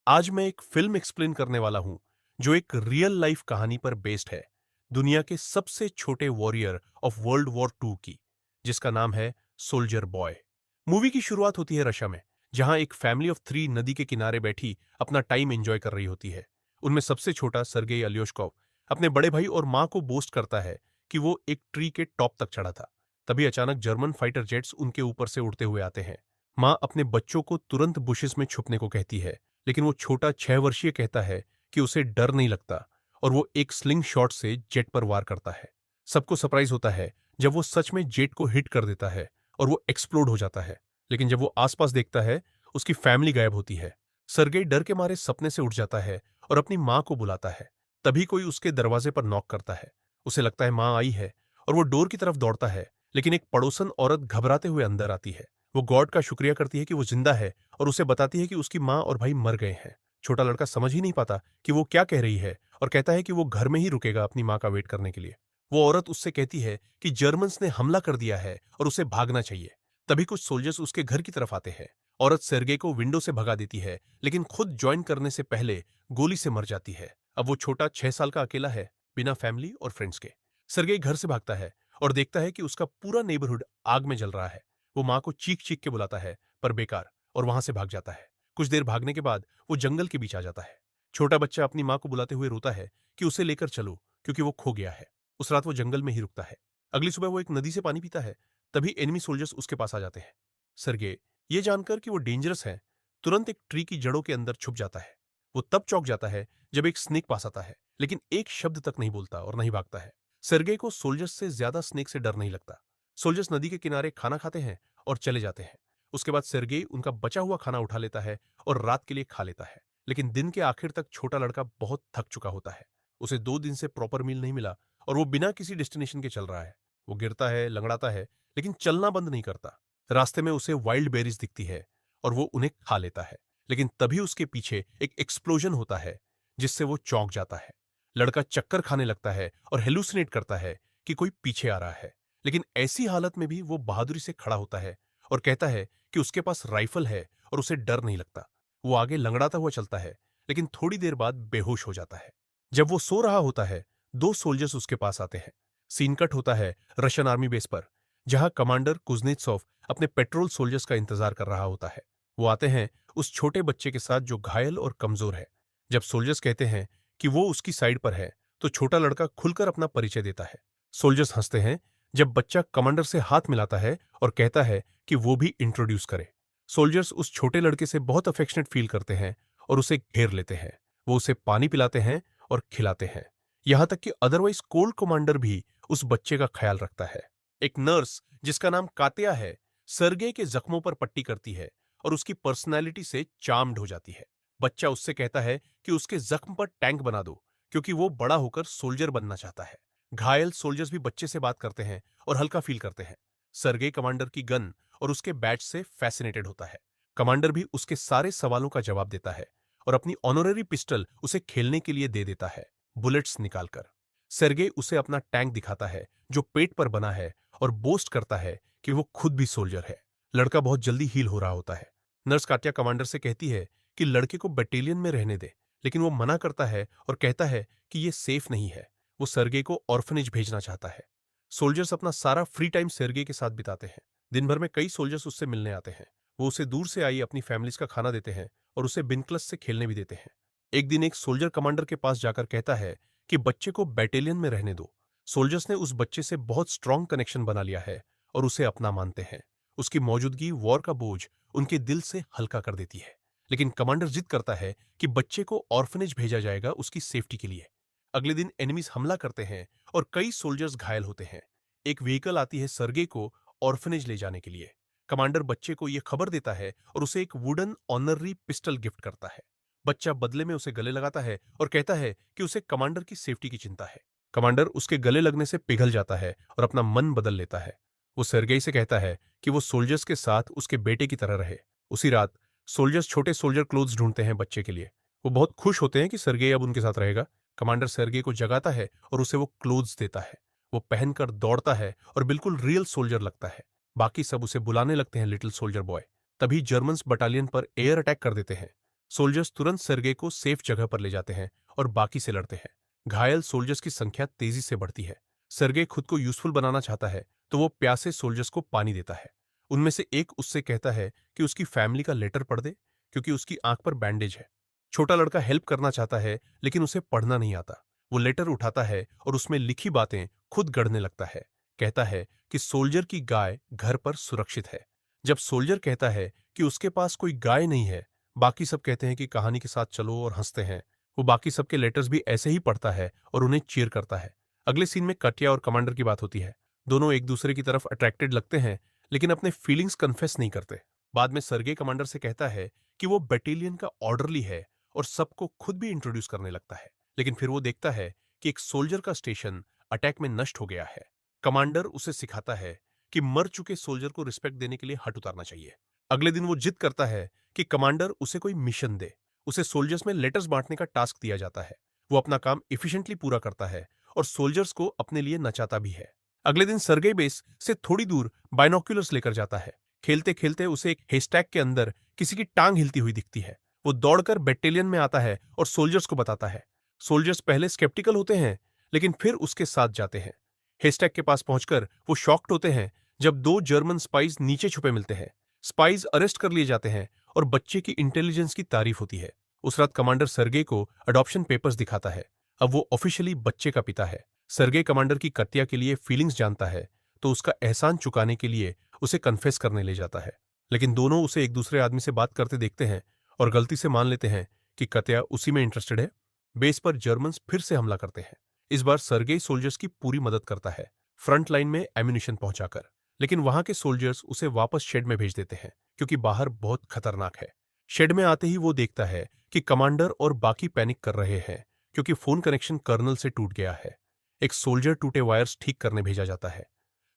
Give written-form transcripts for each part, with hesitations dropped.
आज मैं एक फिल्म एक्सप्लेन करने वाला हूं जो एक रियल लाइफ कहानी पर बेस्ड है, दुनिया के सबसे छोटे warrior of world war two की, जिसका नाम है सोल्जर बॉय। मूवी की शुरुआत होती है रशिया में, जहां एक फैमिली ऑफ थ्री नदी के किनारे बैठी अपना टाइम एंजॉय कर रही होती है। उनमें सबसे छोटा सर्गेई अलियोश्कॉव अपने बड़े भाई और मां को बोस्ट करता है कि वो एक ट्री के टॉप तक चढ़ा था। तभी अचानक जर्मन फाइटर जेट्स उनके ऊपर से उड़ते हुए आते हैं। मां अपने बच्चों को तुरंत बुशेस में छुपने को कहती है, लेकिन वो छोटा 6 वर्षीय कहता है कि उसे डर नहीं लगता, और वो एक स्लिंग शॉट से जेट पर वार करता है। सबको सरप्राइज होता है जब वो सच में जेट को हिट कर देता है और वो एक्सप्लोड हो जाता है। लेकिन जब वो आसपास देखता है, उसकी फैमिली गायब होती है। सरगेई डर के मारे सपने से उठ जाता है और अपनी मां को बुलाता है। तभी कोई उसके दरवाजे पर नॉक करता है। उसे लगता है मां आई है और वो डोर की तरफ दौड़ता है, लेकिन एक पड़ोसन औरत घबराते हुए अंदर आती है। वो गॉड का शुक्रिया करती है कि वो जिंदा है और उसे बताती है कि उसकी मां और भाई मर गए हैं। छोटा लड़का समझ ही नहीं पाता कि वो क्या कह रही है और कहता है कि वो घर में ही रुकेगा अपनी मां का वेट करने के लिए। वो औरत उससे कहती है कि जर्मन्स ने हमला कर दिया है और उसे भागना चाहिए। तभी कुछ सोल्जर्स उसके घर की तरफ आते हैं। औरत सेर्गे को विंडो से भगा देती है, लेकिन खुद ज्वाइन करने से पहले गोली से मर जाती है। अब वो छोटा 6 साल का अकेला है, बिना फैमिली और फ्रेंड्स के। सर्गेई घर से भागता है और देखता है कि उसका पूरा नेबरहुड आग में जल रहा है। वो मां को चीख चीख के बुलाता है, पर बेकार, और वहां से भाग जाता है। कुछ देर भागने के बाद वो जंगल के बीच आ जाता है। छोटा बच्चा अपनी मां को बुलाते हुए रोता है कि उसे लेकर चलो, क्योंकि वो खो गया है। उस रात वो जंगल में ही रुकता है। अगली सुबह वो एक नदी से पानी पीता है, तभी एनिमी सोल्जर्स उसके पास आ जाते हैं। सरगे ये जानकर कि वो डेंजरस है, तुरंत एक ट्री की जड़ों के अंदर छुप जाता है। वो तब चौंक जाता है जब एक स्नेक पास आता है, लेकिन एक शब्द तक नहीं बोलता और नहीं भागता है। सरगे को सोल्जर्स से ज्यादा स्नेक से डर नहीं लगता। सोल्जर्स नदी के किनारे खाना खाते हैं और चले जाते हैं। उसके बाद सेर्गेई उनका बचा हुआ खाना उठा लेता है और रात के लिए खा लेता है। लेकिन दिन के आखिर तक छोटा लड़का बहुत थक चुका होता है। उसे 2 दिन से प्रॉपर मील नहीं मिला और वो बिना किसी डेस्टिनेशन के चल रहा है। वो गिरता है, लंगड़ाता है, लेकिन चलना बंद नहीं करता। रास्ते में उसे वाइल्ड बेरीज दिखती है और वो उन्हें खा लेता है। लेकिन तभी उसके पीछे एक एक्सप्लोजन होता है, जिससे वो चौंक जाता है। लड़का चक्कर खाने लगता है और हेलुसिनेट करता है कि कोई पीछे आ रहा है। लेकिन ऐसी हालत में भी वो बहादुरी से खड़ा होता है और कहता है कि उसके पास राइफल है और उसे डर नहीं लगता। वो आगे लंगड़ाता हुआ चलता है, लेकिन थोड़ी देर बाद बेहोश हो जाता है। जब वो सो रहा होता है, 2 सोल्जर्स उसके पास आते हैं। सीन कट होता है रशियन आर्मी बेस पर, जहां कमांडर कुज्नेत्सोव अपने पेट्रोल सोल्जर्स का इंतजार कर रहा होता है। वो आते हैं उस छोटे बच्चे के साथ जो घायल और कमजोर है। जब सोल्जर्स कहते हैं कि वो उसकी साइड पर है, तो छोटा लड़का खुलकर अपना परिचय देता है। सोल्जर्स हंसते हैं जब बच्चा कमांडर से हाथ मिलाता है और कहता है कि वो भी इंट्रोड्यूस करे। सोल्जर्स उस छोटे लड़के से बहुत अफेक्शनेट फील करते हैं और उसे घेर लेते हैं। वो उसे पानी पिलाते हैं और खिलाते हैं। यहां तक कि अदरवाइज कोल्ड कमांडर भी उस बच्चे का ख्याल रखता है। एक नर्स जिसका नाम कात्या है, सर्गे के जख्मों पर पट्टी करती है और उसकी पर्सनैलिटी से चार्म्ड हो जाती है। बच्चा उससे कहता है कि उसके जख्म पर टैंक बना दो, क्योंकि वो बड़ा होकर सोल्जर बनना चाहता है। घायल सोल्जर्स भी बच्चे से बात करते हैं और हल्का फील करते हैं। सर्गे कमांडर की गन और उसके बैच से फैसिनेटेड होता है। कमांडर भी उसके सारे सवालों का जवाब देता है और अपनी ऑनररी पिस्टल उसे खेलने के लिए दे देता है, बुलेट्स निकालकर। सेर्गे उसे अपना टैंक दिखाता है जो पेट पर बना है और बोस्ट करता है कि वो खुद भी सोल्जर है। लड़का बहुत जल्दी हील हो रहा होता है। नर्स काट्या कमांडर से कहती है कि लड़के को बटालियन में रहने दे, लेकिन वो मना करता है और कहता है कि ये सेफ नहीं है। वो सर्गे को ऑर्फनेज भेजना चाहता है। सोल्जर्स अपना सारा फ्री टाइम सर्गे के साथ बिताते हैं। दिन भर में कई सोल्जर्स उससे मिलने आते हैं। वो उसे दूर से आई अपनी फैमिलीज का खाना देते हैं और उसे बिनक्लस से खेलने भी देते हैं। एक दिन एक सोल्जर कमांडर के पास जाकर कहता है कि बच्चे को बटालियन में रहने दो। सोल्जर्स ने उस बच्चे से बहुत स्ट्रांग कनेक्शन बना लिया है और उसे अपना मानते हैं। उसकी मौजूदगी वॉर का बोझ उनके दिल से हल्का कर देती है। लेकिन कमांडर जिद करता है कि बच्चे को ऑर्फनेज भेजा जाएगा उसकी सेफ्टी के लिए। अगले दिन एनिमीज हमला करते हैं और कई सोल्जर्स घायल होते हैं। एक व्हीकल आती है सर्गे को ऑर्फनेज ले जाने के लिए। कमांडर बच्चे को यह खबर देता है और उसे एक वुडन ऑनररी पिस्टल गिफ्ट करता है। बच्चा बदले में उसे गले लगाता है और कहता है कि उसे कमांडर की सेफ्टी की चिंता है। कमांडर उसके गले लगने से पिघल जाता है और अपना मन बदल लेता है। वो सेर्गेई से कहता है कि वो सोल्जर्स के साथ उसके बेटे की तरह रहे। उसी रात सोल्जर्स छोटे सोल्जर क्लोथ्स ढूंढते हैं बच्चे के लिए। वो बहुत खुश होते हैं कि सेर्गेई अब उनके साथ रहेगा। कमांडर सेर्गेई को जगाता है और उसे वो क्लोथ्स देता है। वो पहनकर दौड़ता है और बिल्कुल रियल सोल्जर लगता है। बाकी सब उसे बुलाने लगते हैं लिटिल सोल्जर बॉय। तभी जर्मन्स बटालियन पर एयर अटैक कर देते हैं। सोल्जर्स तुरंत सर्गे को सेफ जगह पर ले जाते हैं और बाकी से लड़ते हैं। घायल सोल्जर्स की संख्या तेजी से बढ़ती है। सर्गे खुद को यूजफुल बनाना चाहता है तो वो प्यासे सोल्जर्स को पानी देता है। उनमें से एक उससे कहता है कि उसकी फैमिली का लेटर पढ़ दे क्योंकि उसकी आंख पर बैंडेज है। छोटा लड़का हेल्प करना चाहता है लेकिन उसे पढ़ना नहीं आता। वो लेटर उठाता है और उसमें लिखी बातें खुद गढ़ने लगता है। कहता है कि सोल्जर की गाय घर पर सुरक्षित है। जब सोल्जर कहता है कि उसके पास कोई गाय नहीं है, बाकी सब कहते हैं कि कहानी के साथ चलो और हंसते हैं। वो बाकी सबके लेटर्स भी ऐसे ही पढ़ता है और उन्हें चीयर करता है। अगले सीन में कटिया और कमांडर की बात होती है। दोनों एक दूसरे की तरफ अट्रैक्टेड लगते हैं लेकिन अपने फीलिंग्स कन्फेस नहीं करते। बाद में सर्गे कमांडर से कहता है कि वो बटालियन का ऑर्डरली है और सबको खुद भी इंट्रोड्यूस करने लगता है। लेकिन फिर वो देखता है कि एक सोल्जर का स्टेशन अटैक में नष्ट हो गया है। कमांडर उसे सिखाता है कि मर चुके सोल्जर को रिस्पेक्ट देने के लिए हट उतारना चाहिए। अगले दिन वो जिद करता है कि कमांडर उसे कोई मिशन दे। उसे सोल्जर्स में लेटर्स बांटने का टास्क दिया जाता है। वो अपना काम इफिशिएंटली पूरा करता है और सोल्जर्स को अपने लिए नचाता भी है। अगले दिन सर्गे बेस से थोड़ी दूर बाइनोक्यूलर्स लेकर जाता है। खेलते खेलते उसे एक हेस्टैक के अंदर किसी की टांग हिलती हुई दिखती है। वो दौड़कर बटालियन में आता है और सोल्जर्स को बताता है। सोल्जर्स पहले स्केप्टिकल होते हैं लेकिन फिर उसके साथ जाते हैं। हेस्टैक के पास पहुंचकर वो शॉक्ड होते हैं जब दो जर्मन स्पाइज नीचे छुपे मिलते हैं। स्पाइज अरेस्ट कर लिए जाते हैं और बच्चे की इंटेलिजेंस की तारीफ होती है। उस रात कमांडर सर्गे को अडॉप्शन पेपर्स दिखाता है। अब वो ऑफिशियली बच्चे का पिता है। सर्गे कमांडर की कत्या के लिए फीलिंग्स जानता है तो उसका एहसान चुकाने के लिए उसे कन्फेस करने ले जाता है। लेकिन दोनों उसे एक दूसरे आदमी से बात करते देखते हैं और गलती से मान लेते हैं कि कत्या उसी में इंटरेस्टेड है। बेस पर जर्मन्स फिर से हमला करते हैं। इस बार सर्गे सोल्जर्स की पूरी मदद करता है, फ्रंट लाइन में एम्यूनिशन पहुंचाकर। लेकिन वहां के सोल्जर्स उसे वापस शेड में भेज देते हैं क्योंकि बाहर बहुत खतरनाक है। शेड में आते ही वो देखता है कि कमांडर और बाकी पैनिक कर रहे हैं क्योंकि फोन कनेक्शन कर्नल से टूट गया है। एक सोल्जर टूटे वायर्स ठीक करने भेजा जाता है।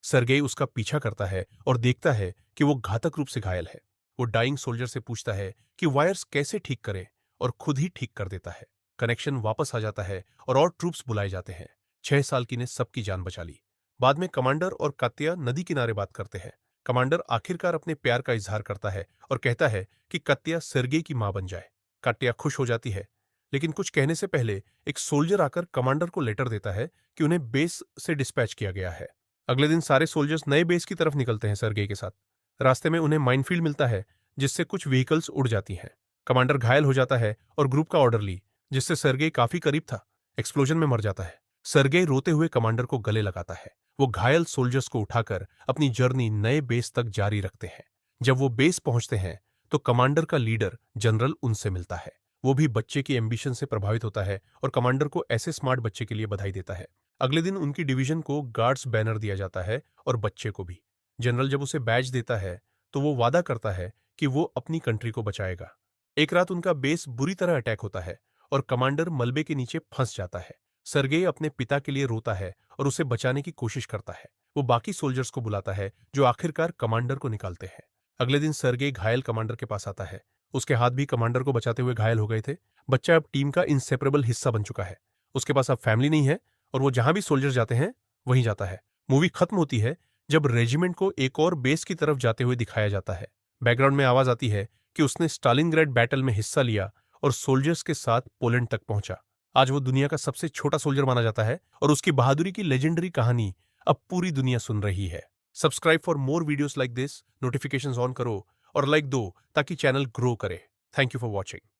सर्गे उसका पीछा करता है और देखता है कि वो घातक रूप से घायल है। वो डाइंग सोल्जर से पूछता है कि वायर्स कैसे ठीक करें और खुद ही ठीक कर देता है। कनेक्शन वापस आ जाता है और ट्रूप्स बुलाए जाते हैं। 6 साल की ने सबकी जान बचा ली। बाद में कमांडर और कत्या नदी किनारे बात करते हैं। कमांडर आखिरकार अपने प्यार का इजहार करता है और कहता है कि कत्या सर्गे की मां बन जाए। कत्या खुश हो जाती है लेकिन कुछ कहने से पहले एक सोल्जर आकर कमांडर को लेटर देता है कि उन्हें बेस से डिस्पैच किया गया है। अगले दिन सारे सोल्जर्स नए बेस की तरफ निकलते हैं सर्गे के साथ। रास्ते में उन्हें माइनफील्ड मिलता है जिससे कुछ व्हीकल्स उड़ जाती हैं। कमांडर घायल हो जाता है और ग्रुप का ऑर्डरली, जिससे सर्गे काफी करीब था, एक्सप्लोजन में मर जाता है। सर्गे रोते हुए कमांडर को गले लगाता है। वो घायल सोल्जर्स को उठाकर अपनी जर्नी नए बेस तक जारी रखते हैं। जब वो बेस पहुंचते हैं तो कमांडर का लीडर जनरल उनसे मिलता है। वो भी बच्चे की एम्बिशन से प्रभावित होता है और कमांडर को ऐसे स्मार्ट बच्चे के लिए बधाई देता है। अगले दिन उनकी डिवीजन को गार्ड्स बैनर दिया जाता है और बच्चे को भी। जनरल जब उसे बैज देता है तो वो वादा करता है कि वो अपनी कंट्री को बचाएगा। एक रात उनका बेस बुरी तरह अटैक होता है और कमांडर मलबे के नीचे फंस जाता है। सर्गे अपने पिता के लिए रोता है और उसे बचाने की कोशिश करता है। वो बाकी सोल्जर्स को बुलाता है जो आखिरकार कमांडर को निकालते हैं। अगले दिन सर्गे घायल कमांडर के पास आता है। उसके हाथ भी कमांडर को बचाते हुए घायल हो गए थे। बच्चा अब टीम का इंसेपरेबल हिस्सा बन चुका है। उसके पास अब फैमिली नहीं है और वो जहां भी सोल्जर्स जाते हैं वहीं जाता है। मूवी खत्म होती है जब रेजिमेंट को एक और बेस की तरफ जाते हुए दिखाया जाता है। बैकग्राउंड में आवाज आती है कि उसने स्टालिनग्रेड बैटल में हिस्सा लिया और सोल्जर्स के साथ पोलैंड तक पहुंचा। आज वो दुनिया का सबसे छोटा सोल्जर माना जाता है और उसकी बहादुरी की लेजेंडरी कहानी अब पूरी दुनिया सुन रही है। Subscribe for more videos like this, notifications on करो और लाइक दो ताकि चैनल ग्रो करे। Thank you for watching.